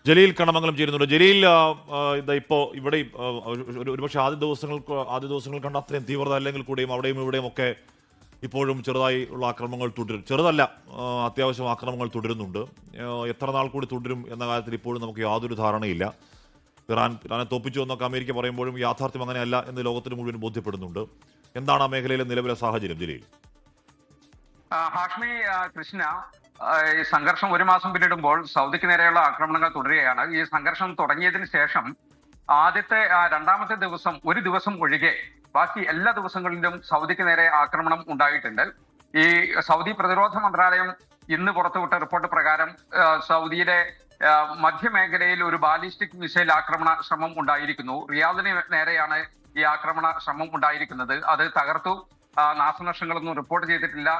ജലീൽ കണ്ണമംഗലം ചേരുന്നുണ്ട്. ജലീൽ, ഇപ്പോൾ ഇവിടെ ഒരുപക്ഷെ ആദ്യ ദിവസങ്ങൾ കണ്ട അത്രയും തീവ്രത അല്ലെങ്കിൽ കൂടിയും അവിടെയും ഇവിടെയും ഒക്കെ ഇപ്പോഴും ചെറുതായി ഉള്ള ആക്രമണങ്ങൾ തുടരും. ചെറുതല്ല, അത്യാവശ്യം ആക്രമണങ്ങൾ തുടരുന്നുണ്ട്. എത്ര നാൾ കൂടി തുടരും എന്ന കാര്യത്തിൽ ഇപ്പോഴും നമുക്ക് യാതൊരു ധാരണയില്ല. ഇറാനെ തോപ്പിച്ചു എന്നൊക്കെ അമേരിക്ക പറയുമ്പോഴും യാഥാർത്ഥ്യം അങ്ങനെയല്ല എന്ന് ലോകത്തിന് മുഴുവൻ ബോധ്യപ്പെടുന്നുണ്ട്. എന്താണ് ആ മേഖലയിലെ നിലവിലെ സാഹചര്യം ജലീൽ? ഹാഷ്മി കൃഷ്ണ, ഈ സംഘർഷം ഒരു മാസം പിന്നിടുമ്പോൾ സൗദിക്ക് നേരെയുള്ള ആക്രമണങ്ങൾ തുടരുകയാണ്. ഈ സംഘർഷം തുടങ്ങിയതിന് ശേഷം രണ്ടാമത്തെ ദിവസം ഒരു ദിവസം ഒഴികെ ബാക്കി എല്ലാ ദിവസങ്ങളിലും സൗദിക്ക് നേരെ ആക്രമണം ഉണ്ടായിട്ടുണ്ട്. ഈ സൗദി പ്രതിരോധ മന്ത്രാലയം ഇന്ന് പുറത്തുവിട്ട റിപ്പോർട്ട് പ്രകാരം സൗദിയുടെ മധ്യമേഖലയിൽ ഒരു ബാലിസ്റ്റിക് മിസൈൽ ആക്രമണ ശ്രമം ഉണ്ടായിരിക്കുന്നു. റിയാദിന് നേരെയാണ് ഈ ആക്രമണ ശ്രമം ഉണ്ടായിരിക്കുന്നത്. അത് തകർത്തു. നാശനഷ്ടങ്ങളൊന്നും റിപ്പോർട്ട് ചെയ്തിട്ടില്ല.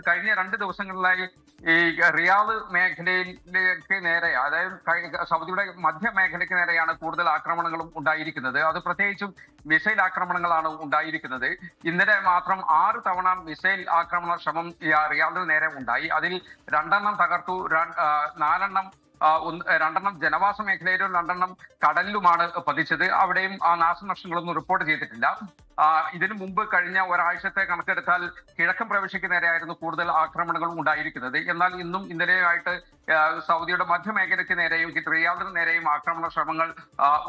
കഴിഞ്ഞ 2 ദിവസങ്ങളിലായി ഈ റിയാദ് മേഖലയിലേക്ക് നേരെ, അതായത് സൗദിയുടെ മധ്യമേഖലയ്ക്ക് നേരെയാണ് കൂടുതൽ ആക്രമണങ്ങളും ഉണ്ടായിരിക്കുന്നത്. അത് പ്രത്യേകിച്ചും മിസൈൽ ആക്രമണങ്ങളാണ് ഉണ്ടായിരിക്കുന്നത്. ഇന്നലെ മാത്രം 6 തവണ മിസൈൽ ആക്രമണ ശ്രമം റിയാദിന് നേരെ ഉണ്ടായി. അതിൽ 2 തകർത്തു, 2 ജനവാസ മേഖലയിലും 2 കടലിലുമാണ് പതിച്ചത്. അവിടെയും ആ നാശനഷ്ടങ്ങളൊന്നും റിപ്പോർട്ട് ചെയ്തിട്ടില്ല. ഇതിനു മുമ്പ് കഴിഞ്ഞ ഒരാഴ്ചത്തെ കണക്കെടുത്താൽ കിഴക്കൻ പ്രവിശ്യക്ക് നേരെയായിരുന്നു കൂടുതൽ ആക്രമണങ്ങൾ ഉണ്ടായിരിക്കുന്നത്. എന്നാൽ ഇന്നും ഇന്നലെയായിട്ട് സൗദിയുടെ മധ്യമേഖലയ്ക്ക് നേരെയും റിയാദിന് നേരെയും ആക്രമണ ശ്രമങ്ങൾ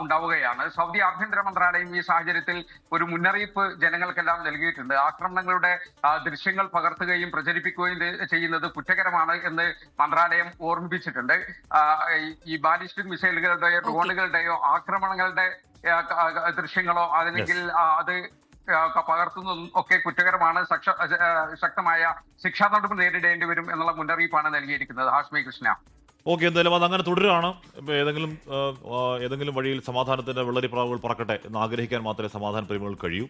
ഉണ്ടാവുകയാണ്. സൗദി ആഭ്യന്തര മന്ത്രാലയം ഈ സാഹചര്യത്തിൽ ഒരു മുന്നറിയിപ്പ് ജനങ്ങൾക്കെല്ലാം നൽകിയിട്ടുണ്ട്. ആക്രമണങ്ങളുടെ ദൃശ്യങ്ങൾ പകർത്തുകയും പ്രചരിപ്പിക്കുകയും ചെയ്യുന്നത് കുറ്റകരമാണ് എന്ന് മന്ത്രാലയം ഓർമ്മിപ്പിച്ചിട്ടുണ്ട്. ഈ ബാലിസ്റ്റിക് മിസൈലുകളുടെയോ ഡ്രോണുകളുടെയോ ആക്രമണങ്ങളുടെ ദൃശ്യങ്ങളോ അല്ലെങ്കിൽ അത് പകർത്തുന്നതും ഒക്കെ കുറ്റകരമാണ്. ശക്തമായ ശിക്ഷാ നടപടി നേരിടേണ്ടി വരും എന്നുള്ള മുന്നറിയിപ്പാണ് നൽകിയിരിക്കുന്നത്. ഹാഷ്മി കൃഷ്ണ. ഓക്കെ, എന്തായാലും അത് അങ്ങനെ തുടരുകയാണ്. ഏതെങ്കിലും വഴിയിൽ സമാധാനത്തിന്റെ വെള്ളരിപ്രാവുകൾ പറക്കട്ടെ എന്ന് ആഗ്രഹിക്കാൻ മാത്രമേ സമാധാന പ്രേമികൾ കഴിയൂ.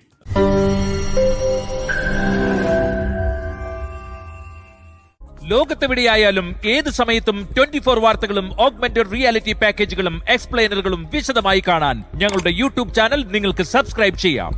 ലോകത്തെവിടെയായാലും ഏത് സമയത്തും 24 വാർത്തകളും ഓഗ്മെന്റഡ് റിയാലിറ്റി പാക്കേജുകളും എക്സ്പ്ലെയിനറുകളും വിശദമായി കാണാൻ ഞങ്ങളുടെ യൂട്യൂബ് ചാനൽ നിങ്ങൾക്ക് സബ്സ്ക്രൈബ് ചെയ്യാം.